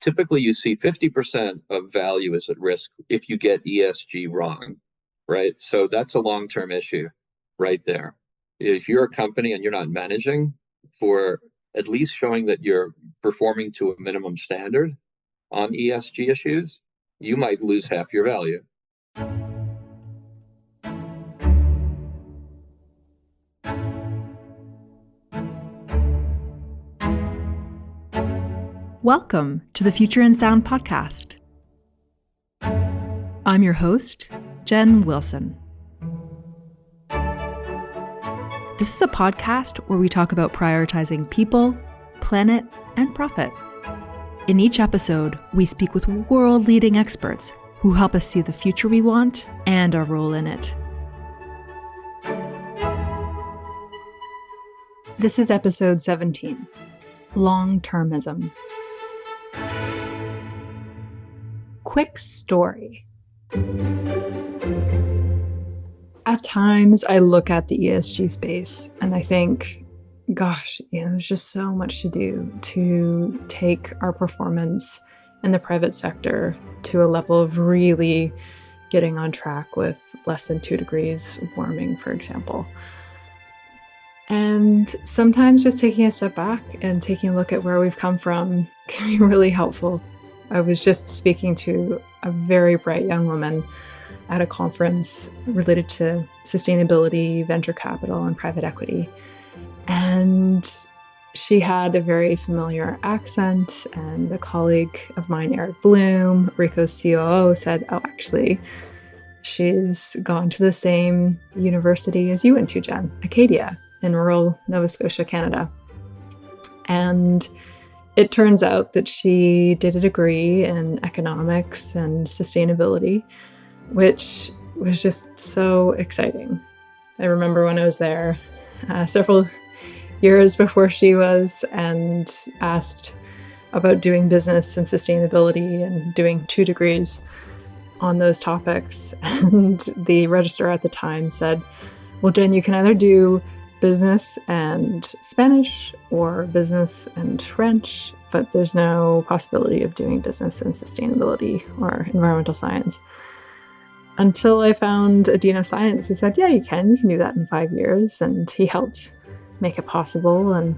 typically you see 50% of value is at risk if you get ESG wrong, right? So that's a long-term issue right there. If you're a company and you're not managing for at least showing that you're performing to a minimum standard on ESG issues, you might lose half your value. Welcome to the Future in Sound podcast. I'm your host, Jen Wilson. This is a podcast where we talk about prioritizing people, planet, and profit. In each episode, we speak with world-leading experts who help us see the future we want and our role in it. This is episode 17, Longtermism. Quick story. At times, I look at the ESG space and I think, gosh, there's just so much to do to take our performance in the private sector to a level of really getting on track with less than 2 degrees warming, for example. And sometimes just taking a step back and taking a look at where we've come from can be really helpful. I was just speaking to a very bright young woman at a conference related to sustainability, venture capital, and private equity. And she had a very familiar accent, and a colleague of mine, Eric Bloom, Rico's COO, said, oh, actually, she's gone to the same university as you went to, Jen, Acadia, in rural Nova Scotia, Canada. And it turns out that she did a degree in economics and sustainability, which was just so exciting. I remember when I was there several years before she was and asked about doing business and sustainability and doing 2 degrees on those topics. And the registrar at the time said, well, Jen, you can either do business and Spanish or business and French, but there's no possibility of doing business and sustainability or environmental science. Until I found a dean of science who said, yeah, you can do that in 5 years. And he helped make it possible. And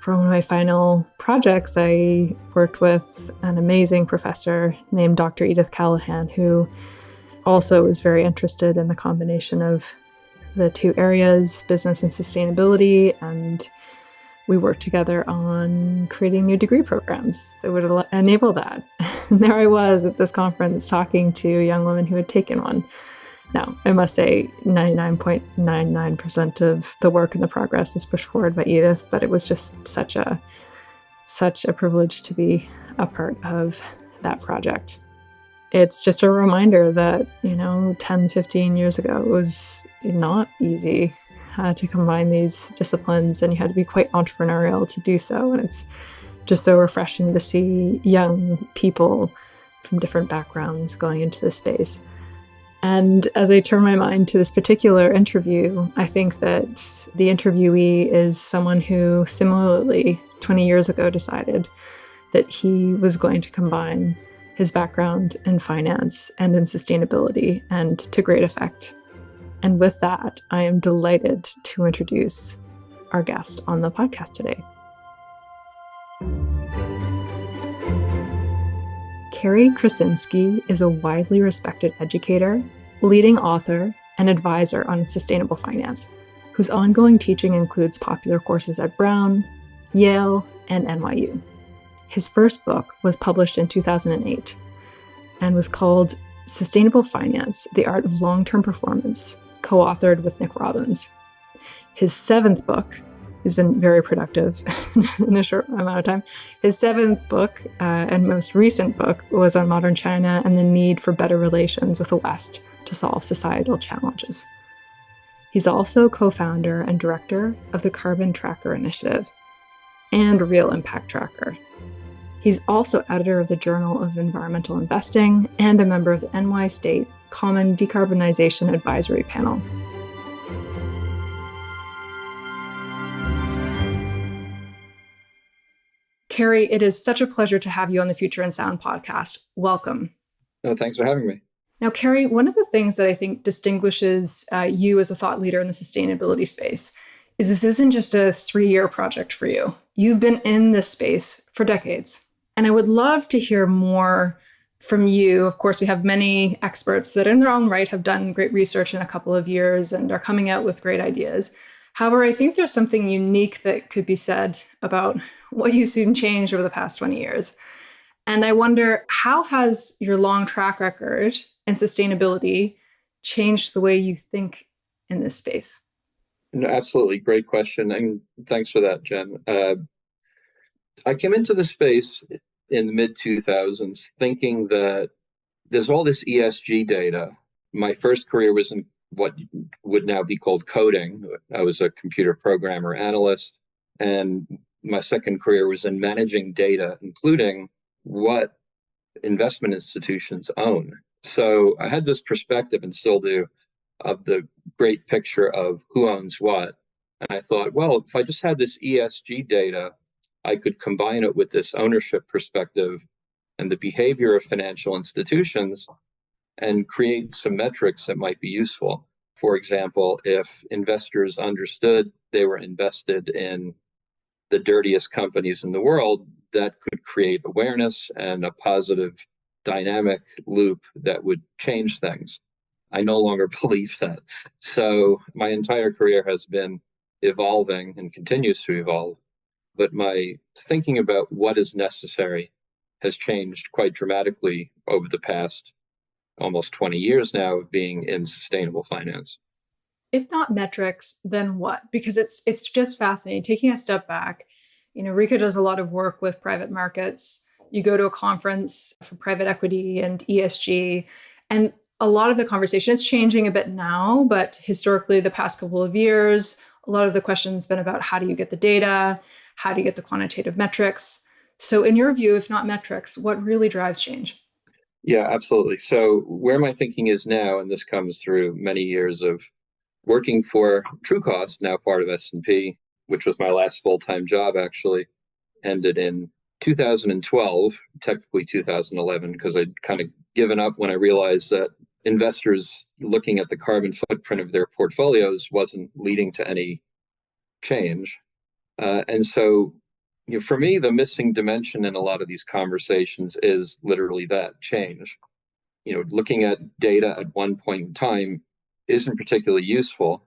for one of my final projects, I worked with an amazing professor named Dr. Edith Callahan, who also was very interested in the combination of the 2 areas, business and sustainability, and we worked together on creating new degree programs that would enable that. And there I was at this conference talking to a young woman who had taken one. Now, I must say 99.99% of the work and the progress was pushed forward by Edith, but it was just such a privilege to be a part of that project. It's just a reminder that, 10, 15 years ago, it was not easy to combine these disciplines, and you had to be quite entrepreneurial to do so. And it's just so refreshing to see young people from different backgrounds going into this space. And as I turn my mind to this particular interview, I think that the interviewee is someone who similarly 20 years ago decided that he was going to combine his background in finance and in sustainability, and to great effect. And with that, I am delighted to introduce our guest on the podcast today. Cary Krosinsky is a widely respected educator, leading author, and advisor on sustainable finance, whose ongoing teaching includes popular courses at Brown, Yale, and NYU. His first book was published in 2008 and was called Sustainable Finance: The Art of Long-Term Performance, co-authored with Nick Robbins. His 7th book has been very productive in a short amount of time. His 7th book and most recent book was on modern China and the need for better relations with the West to solve societal challenges. He's also co-founder and director of the Carbon Tracker Initiative and Real Impact Tracker. He's also editor of the Journal of Environmental Investing and a member of the NY State Common Decarbonization Advisory Panel. Cary, it is such a pleasure to have you on the Future and Sound podcast. Welcome. Oh, thanks for having me. Now, Cary, one of the things that I think distinguishes you as a thought leader in the sustainability space is this isn't just a 3-year project for you. You've been in this space for decades. And I would love to hear more from you. Of course, we have many experts that in their own right have done great research in a couple of years and are coming out with great ideas. However, I think there's something unique that could be said about what you've seen change over the past 20 years. And I wonder, how has your long track record in sustainability changed the way you think in this space? No, absolutely. Great question. And thanks for that, Jen. I came into the space in the mid 2000s thinking that there's all this ESG data. My first career was in what would now be called coding. I was a computer programmer analyst. And my second career was in managing data, including what investment institutions own. So I had this perspective, and still do, of the great picture of who owns what. And I thought, well, if I just had this ESG data, I could combine it with this ownership perspective and the behavior of financial institutions and create some metrics that might be useful. For example, if investors understood they were invested in the dirtiest companies in the world, that could create awareness and a positive dynamic loop that would change things. I no longer believe that. So my entire career has been evolving and continues to evolve. But my thinking about what is necessary has changed quite dramatically over the past almost 20 years now of being in sustainable finance. If not metrics, then what? Because it's just fascinating. Taking a step back, Rika does a lot of work with private markets. You go to a conference for private equity and ESG, and a lot of the conversation is changing a bit now, but historically, the past couple of years, a lot of the questions been about how do you get the data? How do you get the quantitative metrics? So in your view, if not metrics, what really drives change? Yeah, absolutely. So where my thinking is now, and this comes through many years of working for TrueCost, now part of S&P, which was my last full-time job, actually, ended in 2012, technically 2011, because I'd kind of given up when I realized that investors looking at the carbon footprint of their portfolios wasn't leading to any change. And so, for me, the missing dimension in a lot of these conversations is literally that change. Looking at data at one point in time isn't particularly useful.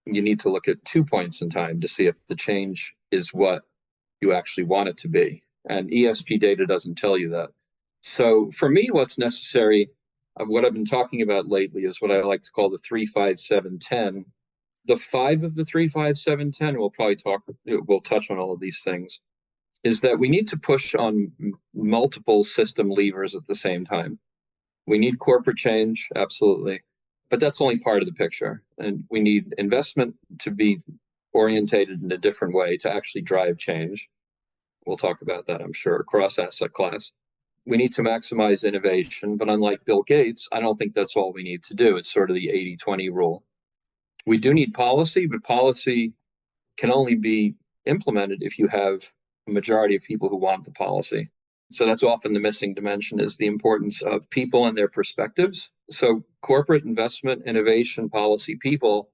You need to look at 2 points in time to see if the change is what you actually want it to be. And ESG data doesn't tell you that. So for me, what's necessary, what I've been talking about lately is what I like to call the 3-5-7-10. The 5 of the 3-5-7-10, we'll touch on all of these things, is that we need to push on multiple system levers at the same time. We need corporate change, absolutely. But that's only part of the picture. And we need investment to be orientated in a different way to actually drive change. We'll talk about that, I'm sure, across asset class. We need to maximize innovation, but unlike Bill Gates, I don't think that's all we need to do. It's sort of the 80-20 rule. We do need policy, but policy can only be implemented if you have a majority of people who want the policy. So that's often the missing dimension, is the importance of people and their perspectives. So corporate investment, innovation, policy, people,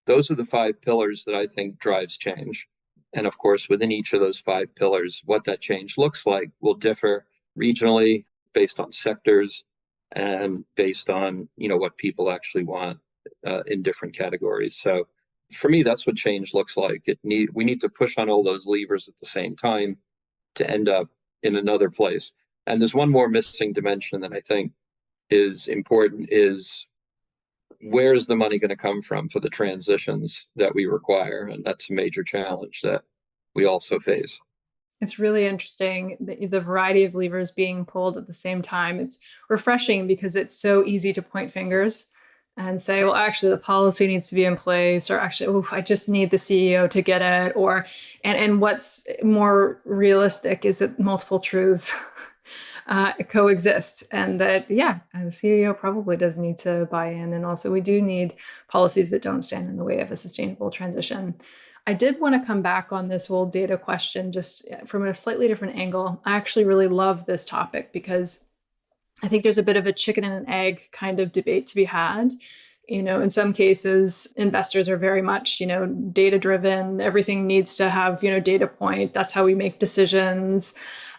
those are the 5 pillars that I think drives change. And of course, within each of those 5 pillars, what that change looks like will differ regionally based on sectors and based on, what people actually want in different categories. So for me, that's what change looks like. We need to push on all those levers at the same time to end up in another place. And there's one more missing dimension that I think is important, is where is the money going to come from for the transitions that we require? And that's a major challenge that we also face. It's really interesting, the variety of levers being pulled at the same time. It's refreshing because it's so easy to point fingers and say, well, actually, the policy needs to be in place, or actually, I just need the CEO to get it. And what's more realistic is that multiple truths coexist, and that, the CEO probably does need to buy in. And also, we do need policies that don't stand in the way of a sustainable transition. I did want to come back on this whole data question just from a slightly different angle. I actually really love this topic because I think there's a bit of a chicken and an egg kind of debate to be had. In some cases, investors are very much, data driven. Everything needs to have, data point. That's how we make decisions,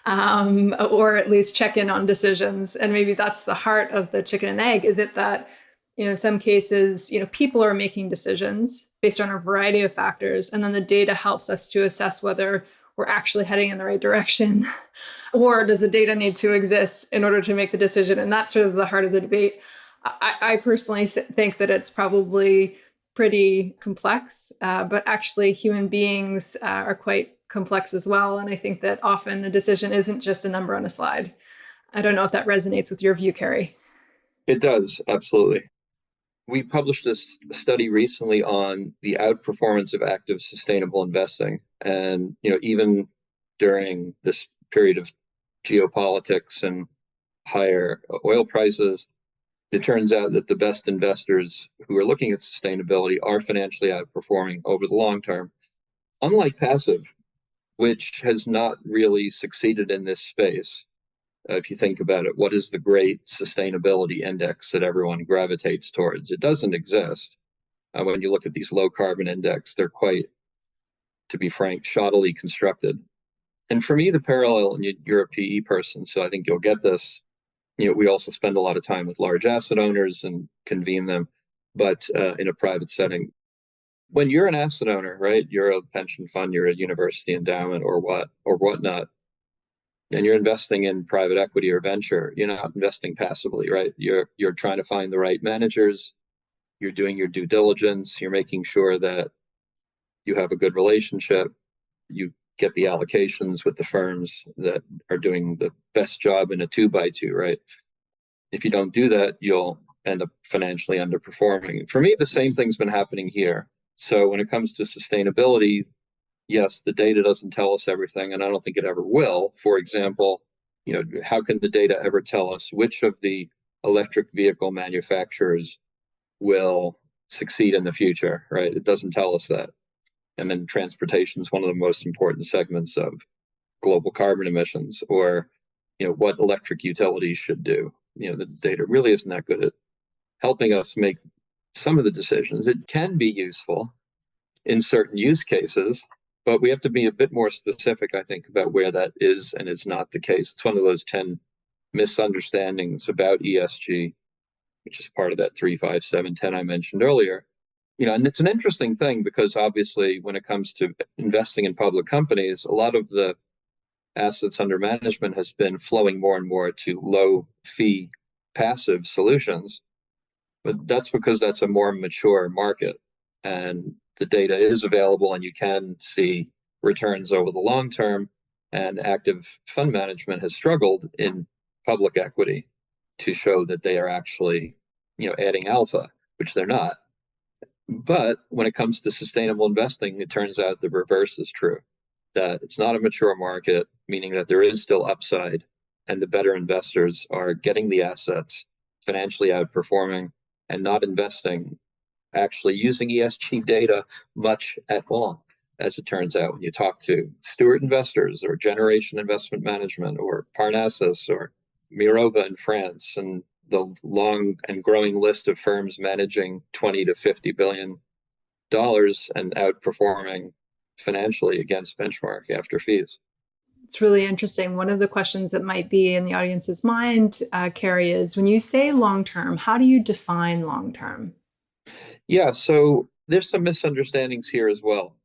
or at least check in on decisions. And maybe that's the heart of the chicken and egg. Is it that, in some cases, people are making decisions based on a variety of factors, and then the data helps us to assess whether we're actually heading in the right direction, or does the data need to exist in order to make the decision? And that's sort of the heart of the debate. I personally think that it's probably pretty complex, but actually human beings are quite complex as well. And I think that often a decision isn't just a number on a slide. I don't know if that resonates with your view, Cary. It does, absolutely. We published this study recently on the outperformance of active sustainable investing. And, even during this period of geopolitics and higher oil prices, it turns out that the best investors who are looking at sustainability are financially outperforming over the long term. Unlike passive, which has not really succeeded in this space. If you think about it, what is the great sustainability index that everyone gravitates towards? It doesn't exist. When you look at these low carbon index, they're quite, to be frank, shoddily constructed. And for me, the parallel, and you're a PE person, so I think you'll get this. We also spend a lot of time with large asset owners and convene them, but in a private setting. When you're an asset owner, right, you're a pension fund, you're a university endowment or whatnot, and you're investing in private equity or venture, you're not investing passively, right? You're trying to find the right managers, you're doing your due diligence, you're making sure that you have a good relationship, you get the allocations with the firms that are doing the best job in a 2x2, right? If you don't do that, you'll end up financially underperforming. For me, the same thing's been happening here. So when it comes to sustainability, yes, the data doesn't tell us everything, and I don't think it ever will. For example, how can the data ever tell us which of the electric vehicle manufacturers will succeed in the future, right? It doesn't tell us that. And then transportation is one of the most important segments of global carbon emissions, or what electric utilities should do. The data really isn't that good at helping us make some of the decisions. It can be useful in certain use cases, but we have to be a bit more specific, I think, about where that is and is not the case. It's one of those 10 misunderstandings about ESG, which is part of that 3, 5, 7, 10 I mentioned earlier. And it's an interesting thing because obviously when it comes to investing in public companies, a lot of the assets under management has been flowing more and more to low fee passive solutions. But that's because that's a more mature market and the data is available and you can see returns over the long term. And active fund management has struggled in public equity to show that they are actually, adding alpha, which they're not. But when it comes to sustainable investing, it turns out the reverse is true, that it's not a mature market, meaning that there is still upside and the better investors are getting the assets, financially outperforming and not investing, actually using ESG data much at all, as it turns out. When you talk to Stewart Investors or Generation Investment Management or Parnassus or Mirova in France, and the long and growing list of firms managing $20 to $50 billion and outperforming financially against benchmark after fees. It's really interesting. One of the questions that might be in the audience's mind, Cary, is when you say long-term, how do you define long-term? Yeah, so there's some misunderstandings here as well.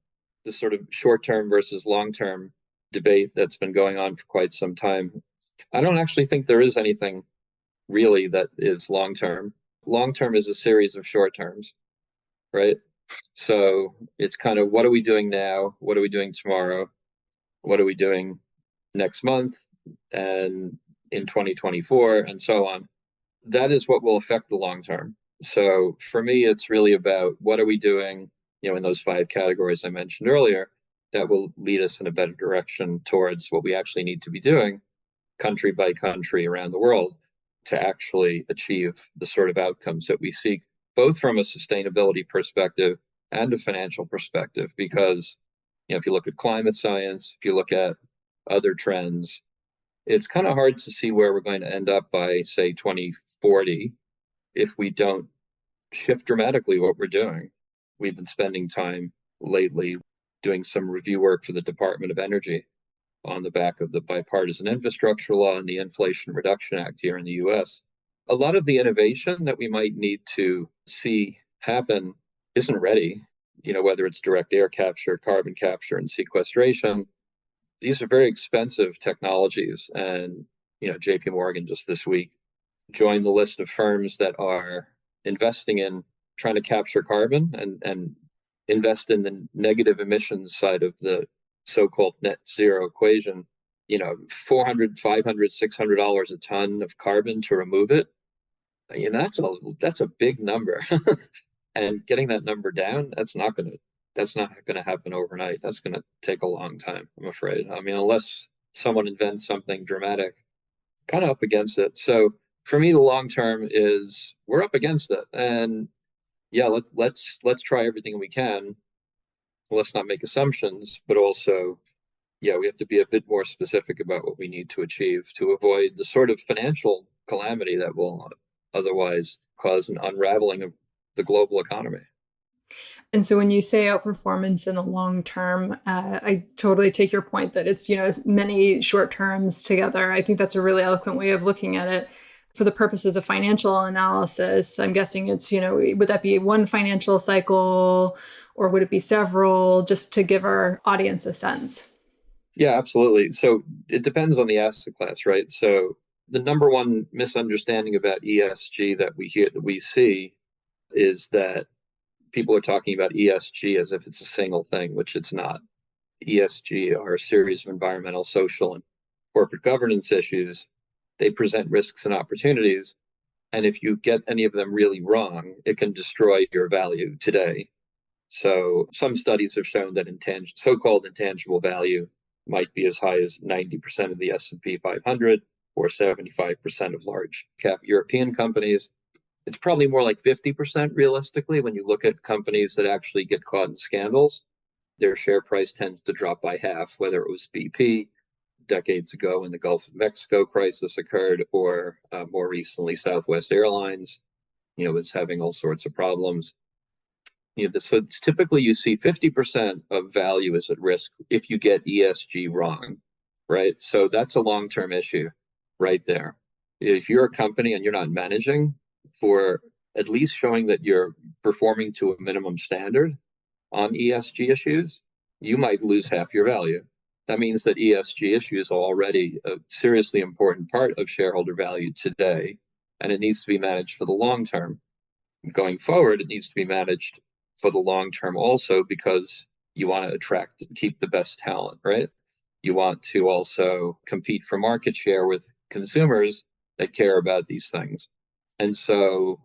This sort of short-term versus long-term debate that's been going on for quite some time. I don't actually think there is anything really that is long-term. Long-term is a series of short terms, right? So it's kind of, what are we doing now? What are we doing tomorrow? What are we doing next month and in 2024 and so on? That is what will affect the long term. So for me, it's really about what are we doing, in those 5 categories I mentioned earlier, that will lead us in a better direction towards what we actually need to be doing country by country around the world to actually achieve the sort of outcomes that we seek, both from a sustainability perspective and a financial perspective, because if you look at climate science, if you look at other trends, it's kind of hard to see where we're going to end up by, say, 2040 if we don't shift dramatically what we're doing. We've been spending time lately doing some review work for the Department of Energy on the back of the bipartisan infrastructure law and the Inflation Reduction Act here in the US. A lot of the innovation that we might need to see happen isn't ready, whether it's direct air capture, carbon capture, and sequestration. These are very expensive technologies. And, JP Morgan just this week joined the list of firms that are investing in trying to capture carbon and invest in the negative emissions side of the so-called net zero equation. $400, $500, $600 a ton of carbon to remove it. That's a big number. And getting that number down, that's not gonna happen overnight. That's gonna take a long time, I'm afraid. I mean, unless someone invents something dramatic, kind of up against it. So for me, the long term is we're up against it. And yeah, let's try everything we can. Let's not make assumptions, but also, yeah, we have to be a bit more specific about what we need to achieve to avoid the sort of financial calamity that will otherwise cause an unraveling of the global economy. And so when you say outperformance in the long term, I totally take your point that it's, many short terms together. I think that's a really eloquent way of looking at it. For the purposes of financial analysis, I'm guessing it's, would that be one financial cycle or would it be several, just to give our audience a sense? Yeah, absolutely. So it depends on the asset class, right? So the number one misunderstanding about ESG that we see is that people are talking about ESG as if it's a single thing, which it's not. ESG are a series of environmental, social, and corporate governance issues. They present risks and opportunities. And if you get any of them really wrong, it can destroy your value today. So some studies have shown that so-called intangible value might be as high as 90% of the S&P 500 or 75% of large cap European companies. It's probably more like 50% realistically when you look at companies that actually get caught in scandals. Their share price tends to drop by half, whether it was BP decades ago when the Gulf of Mexico crisis occurred, or more recently Southwest Airlines, was having all sorts of problems. So it's typically you see 50% of value is at risk if you get ESG wrong, right? So that's a long-term issue right there. If you're a company and you're not managing for at least showing that you're performing to a minimum standard on ESG issues, you might lose half your value. That means that ESG issues are already a seriously important part of shareholder value today, and it needs to be managed for the long term. Going forward, it needs to be managed for the long term also because you want to attract and keep the best talent, right? You want to also compete for market share with consumers that care about these things. And so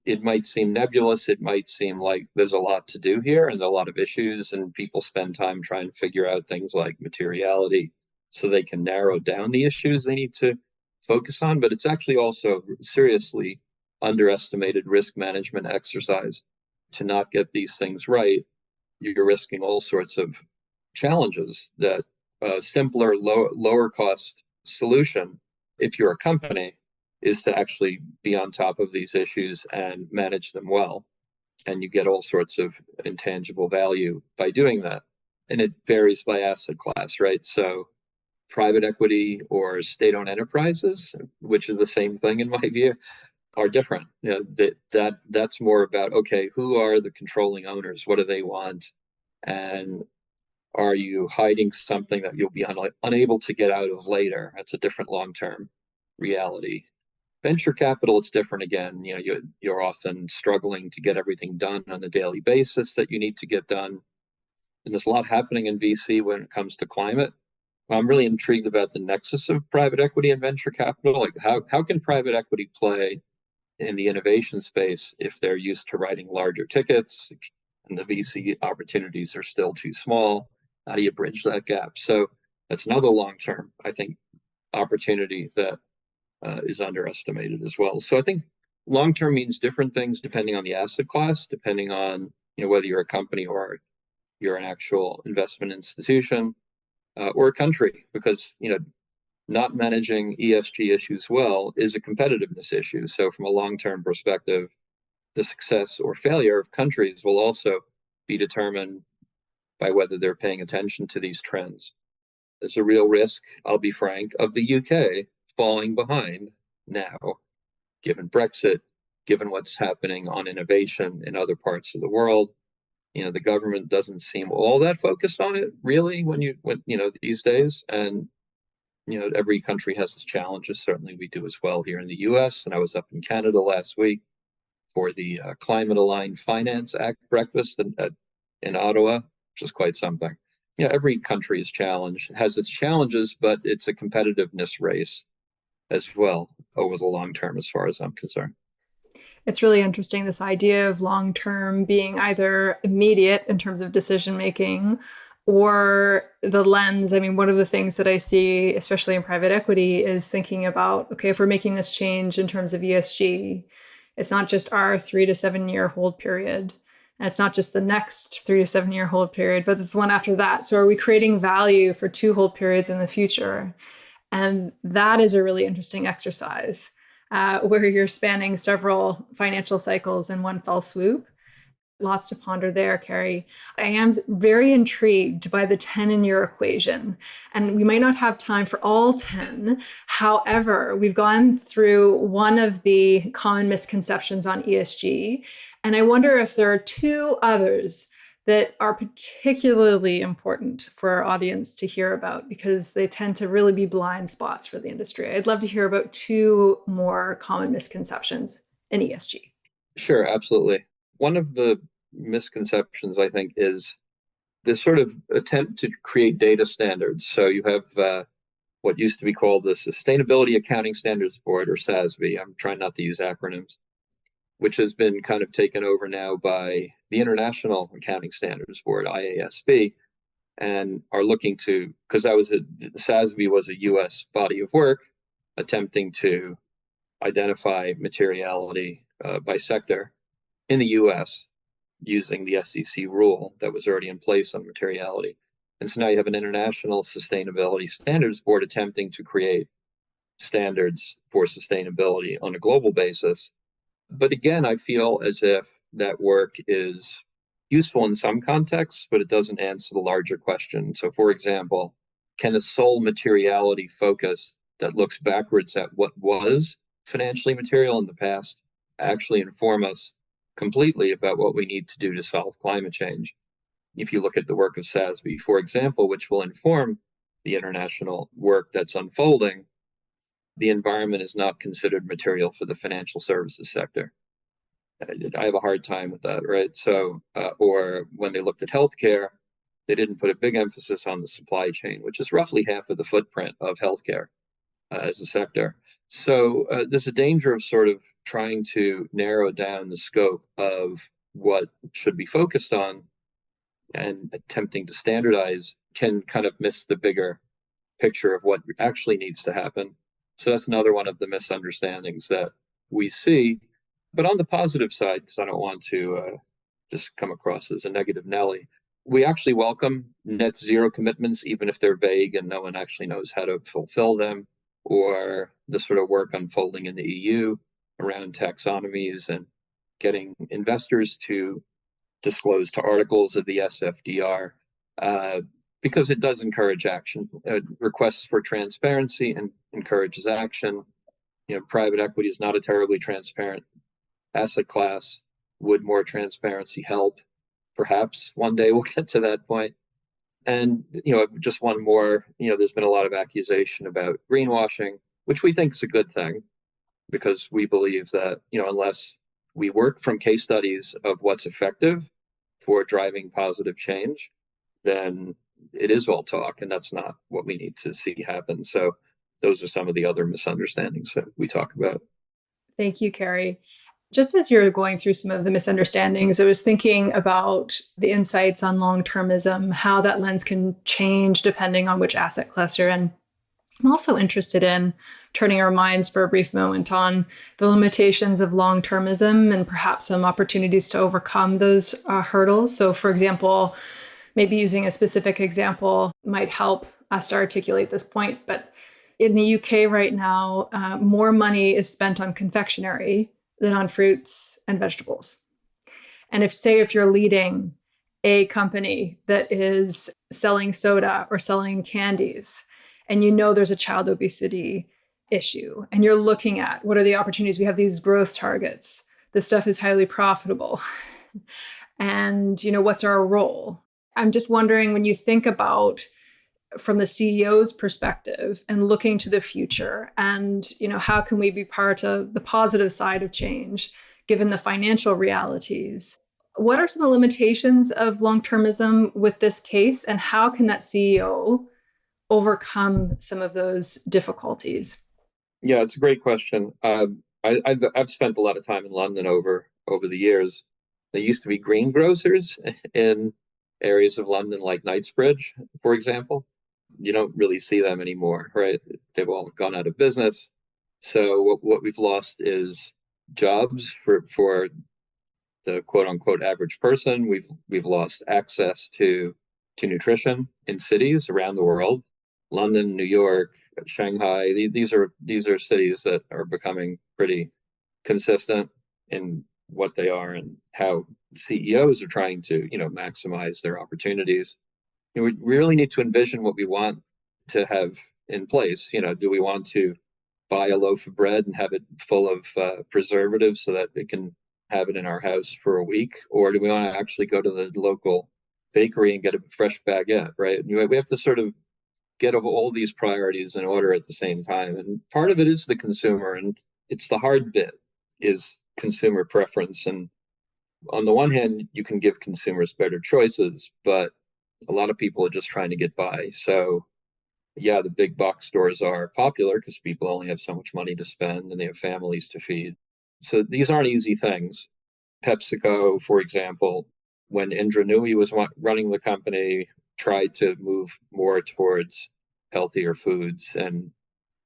it might seem nebulous. It might seem like there's a lot to do here and a lot of issues, and people spend time trying to figure out things like materiality so they can narrow down the issues they need to focus on. But it's actually also seriously underestimated risk management exercise. To not get these things right, you're risking all sorts of challenges that a simpler, lower cost solution, if you're a company, is to actually be on top of these issues and manage them well. And you get all sorts of intangible value by doing that. And it varies by asset class, right? So private equity or state-owned enterprises, which is the same thing in my view, are different. That's more about, okay, who are the controlling owners? What do they want? And are you hiding something that you'll be unable to get out of later? That's a different long-term reality. Venture capital, it's different again. You're often struggling to get everything done on a daily basis that you need to get done. And there's a lot happening in VC when it comes to climate. I'm really intrigued about the nexus of private equity and venture capital. Like how can private equity play in the innovation space if they're used to writing larger tickets and the VC opportunities are still too small? How do you bridge that gap? So that's another long-term, I think, opportunity that is underestimated as well. So I think long-term means different things depending on the asset class, depending on whether you're a company or you're an actual investment institution or a country, because, not managing ESG issues well is a competitiveness issue. So from a long-term perspective, the success or failure of countries will also be determined by whether they're paying attention to these trends. There's a real risk, I'll be frank, of the UK falling behind now, given Brexit, given what's happening on innovation in other parts of the world. The government doesn't seem all that focused on it, really, when these days. And every country has its challenges. Certainly we do as well here in the US. And I was up in Canada last week for the Climate Aligned Finance Act breakfast in Ottawa, which is quite something. Every country is challenged, has its challenges, but it's a competitiveness race as well over the long term, as far as I'm concerned. It's really interesting, this idea of long term being either immediate in terms of decision making or the lens. I mean, one of the things that I see, especially in private equity, is thinking about, okay, if we're making this change in terms of ESG, it's not just our 3 to 7 year hold period. And it's not just the next 3 to 7 year hold period, but it's one after that. So are we creating value for 2 hold periods in the future? And that is a really interesting exercise where you're spanning several financial cycles in one fell swoop. Lots to ponder there, Cary. I am very intrigued by the 10-year equation, and we might not have time for all 10. However, we've gone through one of the common misconceptions on ESG, and I wonder if there are 2 others that are particularly important for our audience to hear about, because they tend to really be blind spots for the industry. I'd love to hear about 2 more common misconceptions in ESG. Sure, absolutely. One of the misconceptions, I think, is this sort of attempt to create data standards. So you have what used to be called the Sustainability Accounting Standards Board, or SASB. I'm trying not to use acronyms, which has been kind of taken over now by the International Accounting Standards Board, IASB, and are looking to, because SASB was a US body of work attempting to identify materiality by sector in the US using the SEC rule that was already in place on materiality. And so now you have an International Sustainability Standards Board attempting to create standards for sustainability on a global basis. But again, I feel as if that work is useful in some contexts, but it doesn't answer the larger question. So for example, can a sole materiality focus that looks backwards at what was financially material in the past actually inform us completely about what we need to do to solve climate change? If you look at the work of SASB, for example, which will inform the international work that's unfolding, the environment is not considered material for the financial services sector. I have a hard time with that, right? So, or when they looked at healthcare, they didn't put a big emphasis on the supply chain, which is roughly half of the footprint of healthcare as a sector. So there's a danger of sort of trying to narrow down the scope of what should be focused on, and attempting to standardize can kind of miss the bigger picture of what actually needs to happen. So that's another one of the misunderstandings that we see. But on the positive side, because I don't want to just come across as a negative Nelly, we actually welcome net zero commitments, even if they're vague and no one actually knows how to fulfill them, or the sort of work unfolding in the EU around taxonomies and getting investors to disclose to articles of the SFDR, because it does encourage action. Requests for transparency and encourages action. Private equity is not a terribly transparent asset class. Would more transparency help? Perhaps one day we'll get to that point. And just one more, there's been a lot of accusation about greenwashing, which we think is a good thing, because we believe that, unless we work from case studies of what's effective for driving positive change, then it is all talk, and that's not what we need to see happen. So those are some of the other misunderstandings that we talk about. Thank you, Cary. Just as you're going through some of the misunderstandings, I was thinking about the insights on long-termism, how that lens can change depending on which asset class you're in. I'm also interested in turning our minds for a brief moment on the limitations of long-termism and perhaps some opportunities to overcome those hurdles. So, for example, maybe using a specific example might help us to articulate this point. But in the UK right now, more money is spent on confectionery than on fruits and vegetables. And if you're leading a company that is selling soda or selling candies, and you know there's a child obesity issue, and you're looking at what are the opportunities, we have these growth targets, this stuff is highly profitable, and what's our role? I'm just wondering, when you think about from the CEO's perspective and looking to the future, and how can we be part of the positive side of change given the financial realities? What are some of the limitations of long-termism with this case, and how can that CEO overcome some of those difficulties? Yeah, it's a great question. I've spent a lot of time in London over the years. There used to be greengrocers in areas of London like Knightsbridge, for example. You don't really see them anymore, right? They've all gone out of business. So what we've lost is jobs for the quote unquote average person. We've lost access to nutrition in cities around the world. London, New York, Shanghai, these are cities that are becoming pretty consistent in what they are and how CEOs are trying to, maximize their opportunities. We really need to envision what we want to have in place. Do we want to buy a loaf of bread and have it full of preservatives so that we can have it in our house for a week? Or do we want to actually go to the local bakery and get a fresh baguette, right? We have to sort of get all these priorities in order at the same time. And part of it is the consumer, and it's the hard bit is consumer preference. And on the one hand, you can give consumers better choices, but a lot of people are just trying to get by. So yeah, the big box stores are popular because people only have so much money to spend and they have families to feed. So these aren't easy things. PepsiCo, for example, when Indra Nooyi was running the company, tried to move more towards healthier foods, and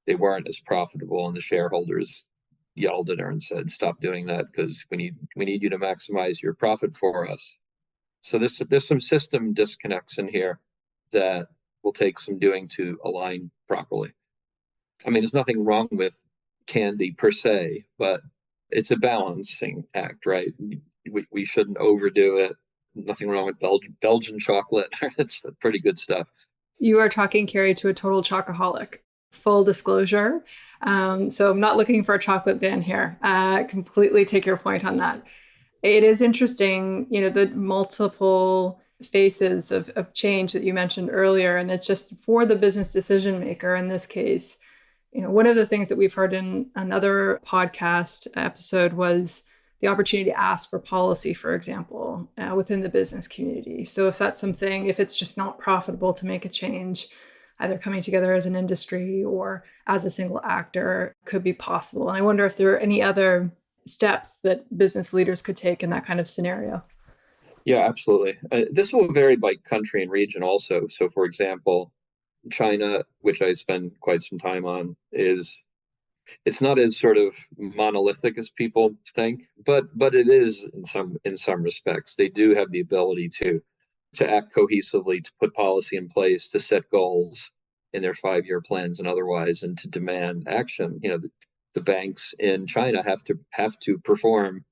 they weren't as profitable, and the shareholders yelled at her and said, "Stop doing that because we need you to maximize your profit for us." So there's some system disconnects in here that will take some doing to align properly. I mean, there's nothing wrong with candy per se, but it's a balancing act, right? We shouldn't overdo it. Nothing wrong with Belgian chocolate. It's pretty good stuff. You are talking, Cary, to a total chocoholic. Full disclosure. So I'm not looking for a chocolate ban here. Completely take your point on that. It is interesting, the multiple faces of change that you mentioned earlier. And it's just for the business decision maker in this case. One of the things that we've heard in another podcast episode was the opportunity to ask for policy, for example, within the business community. So if that's something, if it's just not profitable to make a change, either coming together as an industry or as a single actor could be possible. And I wonder if there are any other steps that business leaders could take in that kind of scenario. Yeah, absolutely. This will vary by country and region also. So for example, China, which I spend quite some time on, it's not as sort of monolithic as people think, but it is in some respects. They do have the ability to act cohesively, to put policy in place, to set goals in their 5-year plans and otherwise, and to demand action. The banks in China have to perform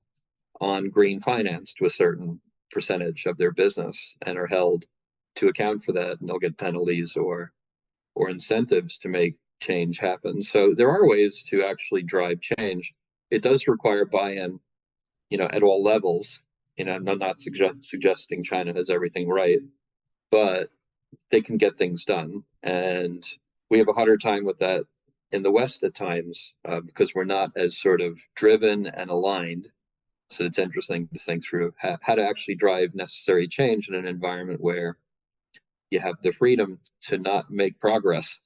on green finance to a certain percentage of their business and are held to account for that, and they'll get penalties or incentives to make change happen. So there are ways to actually drive change. It does require buy-in, at all levels. I'm not suggesting China has everything right, but they can get things done. And we have a harder time with that in the West at times because we're not as sort of driven and aligned. So it's interesting to think through how to actually drive necessary change in an environment where you have the freedom to not make progress.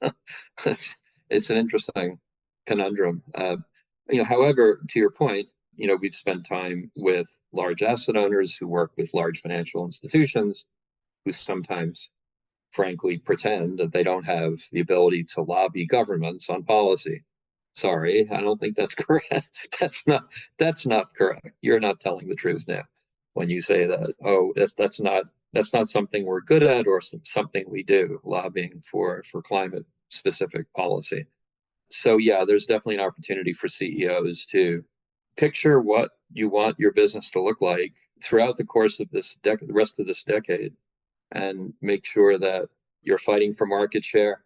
It's an interesting conundrum. However, to your point, we've spent time with large asset owners who work with large financial institutions who sometimes frankly pretend that they don't have the ability to lobby governments on policy. Sorry, I don't think that's correct. That's not correct. You're not telling the truth now when you say that. Oh, that's not something we're good at or something we do, lobbying for climate specific policy. So yeah, there's definitely an opportunity for CEOs to picture what you want your business to look like throughout the course of the rest of this decade, and make sure that you're fighting for market share,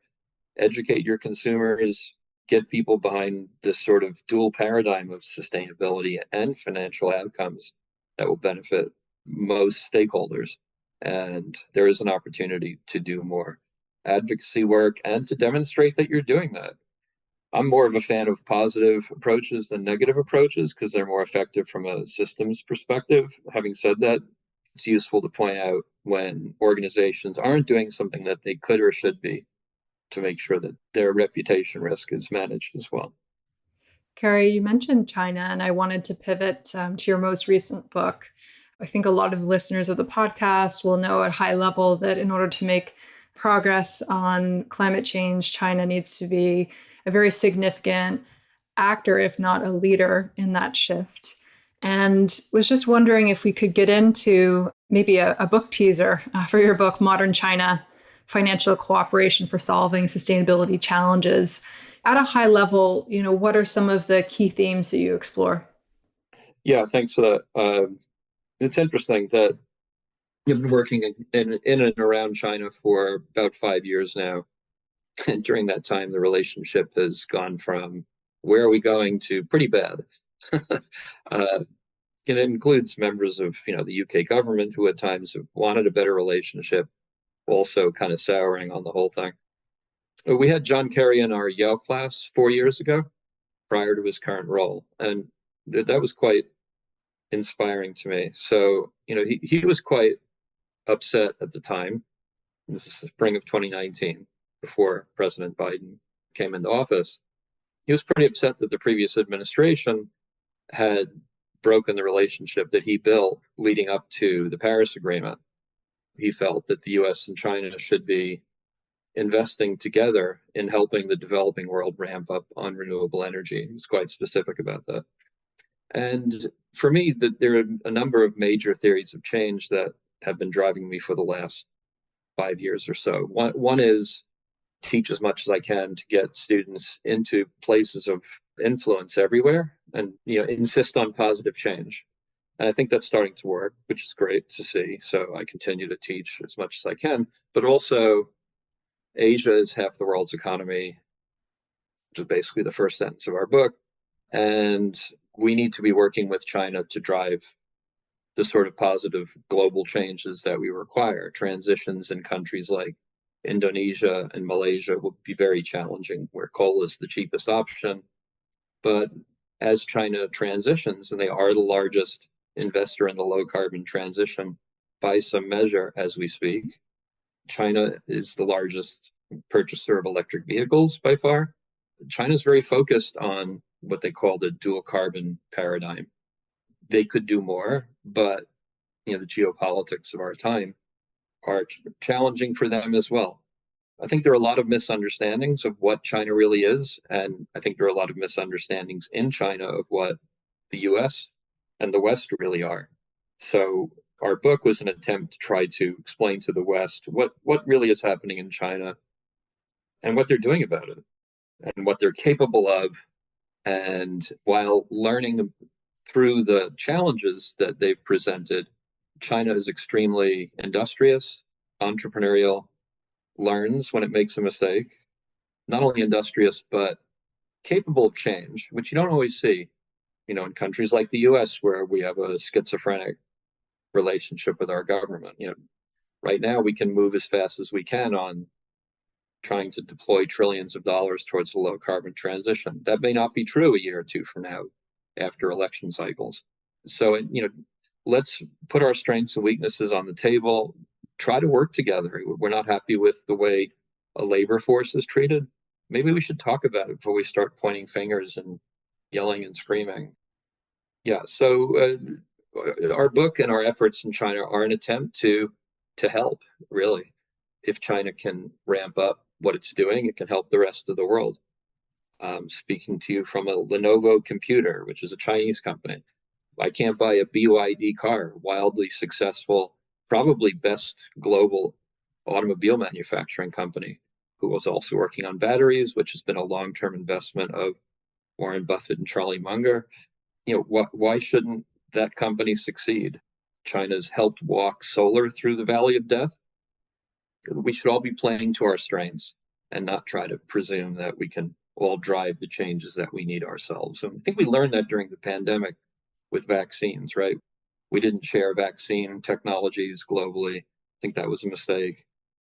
educate your consumers, get people behind this sort of dual paradigm of sustainability and financial outcomes that will benefit most stakeholders. And there is an opportunity to do more advocacy work and to demonstrate that you're doing that. I'm more of a fan of positive approaches than negative approaches because they're more effective from a systems perspective. Having said that, it's useful to point out when organizations aren't doing something that they could or should be to make sure that their reputation risk is managed as well. Cary, you mentioned China, and I wanted to pivot to your most recent book. I think a lot of listeners of the podcast will know at high level that in order to make progress on climate change, China needs to be a very significant actor, if not a leader, in that shift. And was just wondering if we could get into maybe a book teaser for your book, Modern China: Financial Cooperation for Solving Sustainability Challenges. At a high level, what are some of the key themes that you explore? Yeah, thanks for that. It's interesting that you've been working in and around China for about 5 years now. And during that time, the relationship has gone from where are we going to pretty bad. It includes members of the UK government who at times have wanted a better relationship, also kind of souring on the whole thing. We had John Kerry in our Yale class 4 years ago, prior to his current role, and that was quite inspiring to me. So, he was quite upset at the time. This is the spring of 2019, before President Biden came into office. He was pretty upset that the previous administration had broken the relationship that he built leading up to the Paris Agreement. He felt that the US and China should be investing together in helping the developing world ramp up on renewable energy. He was quite specific about that. And for me, there are a number of major theories of change that have been driving me for the last 5 years or so. One is teach as much as I can to get students into places of influence everywhere and insist on positive change. And I think that's starting to work, which is great to see. So I continue to teach as much as I can, but also Asia is half the world's economy, which is basically the first sentence of our book. And we need to be working with China to drive the sort of positive global changes that we require. Transitions in countries like Indonesia and Malaysia will be very challenging, where coal is the cheapest option. But as China transitions, and they are the largest investor in the low carbon transition by some measure as we speak, China is the largest purchaser of electric vehicles by far. China is very focused on what they call the dual carbon paradigm. They could do more, but the geopolitics of our time are challenging for them as well. I think there are a lot of misunderstandings of what China really is, and I think there are a lot of misunderstandings in China of what the US and the West really are. So our book was an attempt to try to explain to the West what really is happening in China and what they're doing about it and what they're capable of. And while learning through the challenges that they've presented, China is extremely industrious, entrepreneurial, learns when it makes a mistake, not only industrious, but capable of change, which you don't always see, in countries like the US, where we have a schizophrenic relationship with our government. Right now we can move as fast as we can on trying to deploy trillions of dollars towards the low carbon transition. That may not be true a year or two from now after election cycles. So, let's put our strengths and weaknesses on the table, try to work together. We're not happy with the way a labor force is treated. Maybe we should talk about it before we start pointing fingers and yelling and screaming. Yeah, so our book and our efforts in China are an attempt to help, really. if China can ramp up what it's doing, it can help the rest of the world. Speaking to you from a Lenovo computer, which is a Chinese company. I can't buy a BYD car, wildly successful, probably best global automobile manufacturing company, who was also working on batteries, which has been a long-term investment of Warren Buffett and Charlie Munger. Why shouldn't that company succeed? China's helped walk solar through the valley of death. We should all be playing to our strengths and not try to presume that we can all drive the changes that we need ourselves. And I think we learned that during the pandemic with vaccines, right? We didn't share vaccine technologies globally. I think that was a mistake.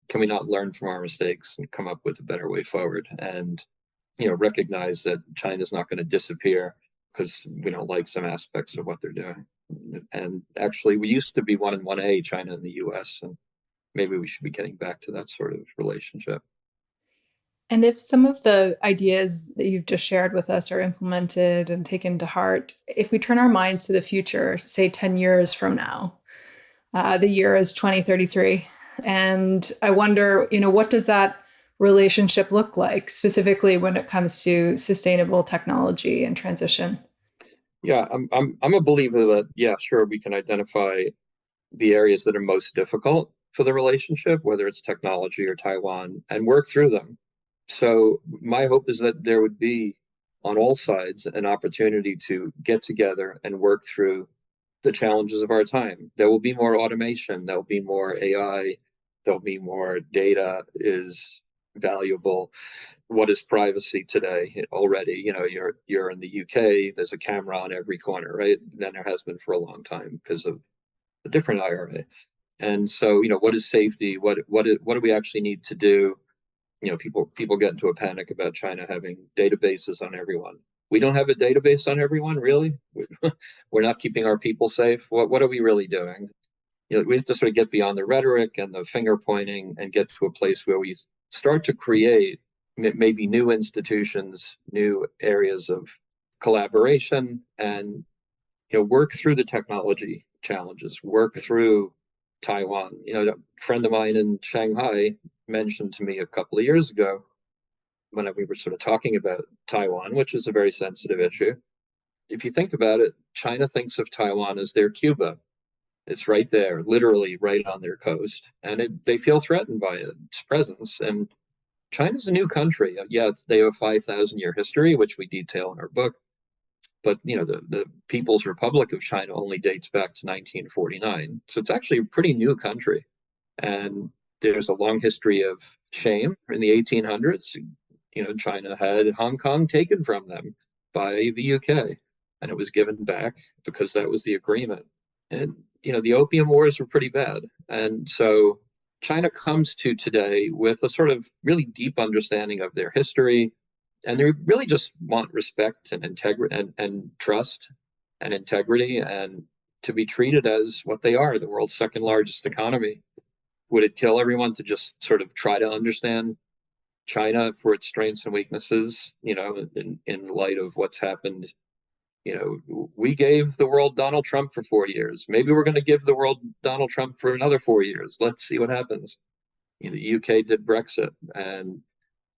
Can we not learn from our mistakes and come up with a better way forward? And, recognize that China's not going to disappear because we don't like some aspects of what they're doing. And actually, we used to be 1 and 1A, China and the US, and maybe we should be getting back to that sort of relationship. And if some of the ideas that you've just shared with us are implemented and taken to heart, if we turn our minds to the future, say 10 years from now, the year is 2033, and I wonder, what does that relationship look like, specifically when it comes to sustainable technology and transition? Yeah, I'm a believer that, yeah, sure, we can identify the areas that are most difficult for the relationship, whether it's technology or Taiwan, and work through them. So my hope is that there would be, on all sides, an opportunity to get together and work through the challenges of our time. There will be more automation, there'll be more AI, there'll be more data is valuable. What is privacy today already? You're in the UK, there's a camera on every corner, right? And there has been for a long time because of the different IRA. And so, what is safety? What do we actually need to do? People get into a panic about China having databases on everyone. We don't have a database on everyone, really. We're not keeping our people safe. What are we really doing? We have to sort of get beyond the rhetoric and the finger pointing and get to a place where we start to create maybe new institutions, new areas of collaboration, and work through the technology challenges, work through Taiwan. A friend of mine in Shanghai mentioned to me a couple of years ago when we were sort of talking about Taiwan, which is a very sensitive issue. If you think about it, China thinks of Taiwan as their Cuba. It's right there, literally right on their coast, and they feel threatened by its presence. And China's a new country. Yeah, they have a 5,000-year history, which we detail in our book. But the People's Republic of China only dates back to 1949, so it's actually a pretty new country. And there's a long history of shame. In the 1800s, China had Hong Kong taken from them by the UK, and it was given back because that was the agreement. And the Opium Wars were pretty bad, and so China comes to today with a sort of really deep understanding of their history, and they really just want respect and integrity and trust and integrity, and to be treated as what they are, the world's second largest economy. Would it kill everyone to just sort of try to understand China for its strengths and weaknesses, in light of what's happened? We gave the world Donald Trump for 4 years. Maybe we're going to give the world Donald Trump for another 4 years. Let's see what happens. The UK did Brexit, and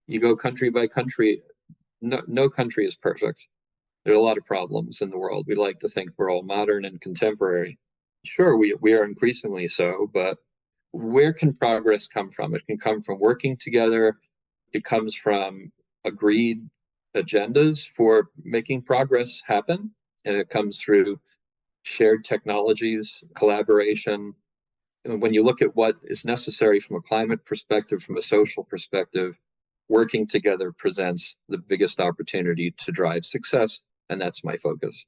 you go country by country. No country is perfect. There are a lot of problems in the world. We like to think we're all modern and contemporary. Sure, we are increasingly so, but where can progress come from? It can come from working together. It comes from agreed agendas for making progress happen, and it comes through shared technologies, collaboration. And when you look at what is necessary from a climate perspective, from a social perspective, working together presents the biggest opportunity to drive success, and that's my focus.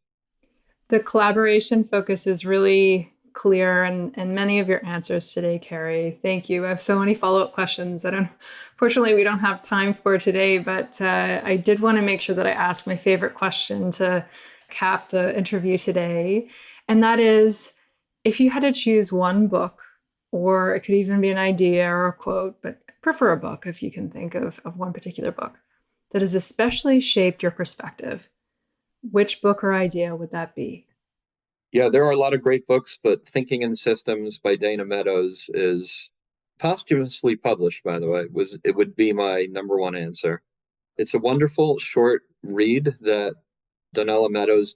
The collaboration focus is really clear in many of your answers today, Cary. Thank you. I have so many follow-up questions that unfortunately we don't have time for today, but I did want to make sure that I ask my favorite question to cap the interview today. And that is, if you had to choose one book, or it could even be an idea or a quote, but prefer a book if you can think of one particular book that has especially shaped your perspective, which book or idea would that be? Yeah, there are a lot of great books, but Thinking in Systems by Dana Meadows is Posthumously published, by the way, it would be my number one answer. It's a wonderful short read that Dana Meadows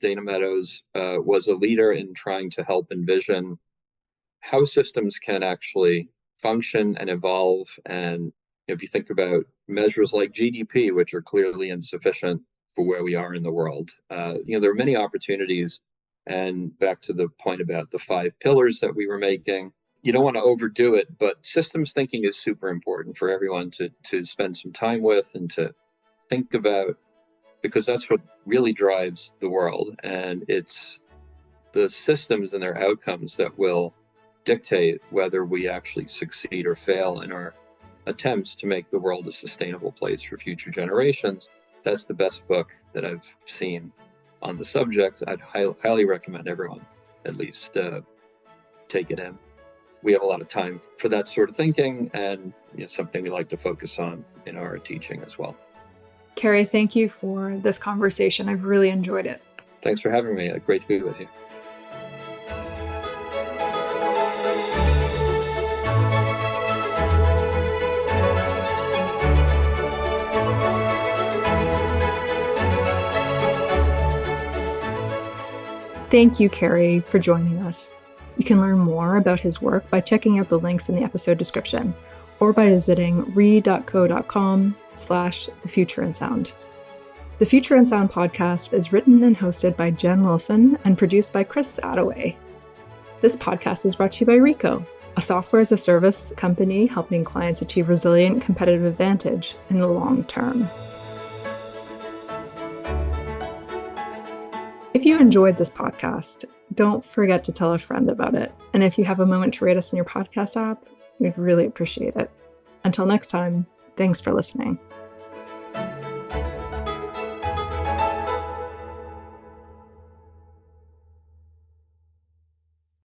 was a leader in trying to help envision how systems can actually function and evolve. And if you think about measures like GDP, which are clearly insufficient for where we are in the world, there are many opportunities. And back to the point about the 5 pillars that we were making, you don't want to overdo it, but systems thinking is super important for everyone to spend some time with and to think about, because that's what really drives the world. And it's the systems and their outcomes that will dictate whether we actually succeed or fail in our attempts to make the world a sustainable place for future generations. That's the best book that I've seen on the subject. I'd highly recommend everyone at least take it in. We have a lot of time for that sort of thinking, and something we like to focus on in our teaching as well. Cary, thank you for this conversation. I've really enjoyed it. Thanks for having me. Great to be with you. Thank you, Cary, for joining us. You can learn more about his work by checking out the links in the episode description or by visiting re.co.com/thefutureinsound. The Future in Sound podcast is written and hosted by Jen Wilson and produced by Chris Attaway. This podcast is brought to you by Rico, a software as a service company helping clients achieve resilient competitive advantage in the long term. If you enjoyed this podcast, don't forget to tell a friend about it. And if you have a moment to rate us in your podcast app, we'd really appreciate it. Until next time, thanks for listening.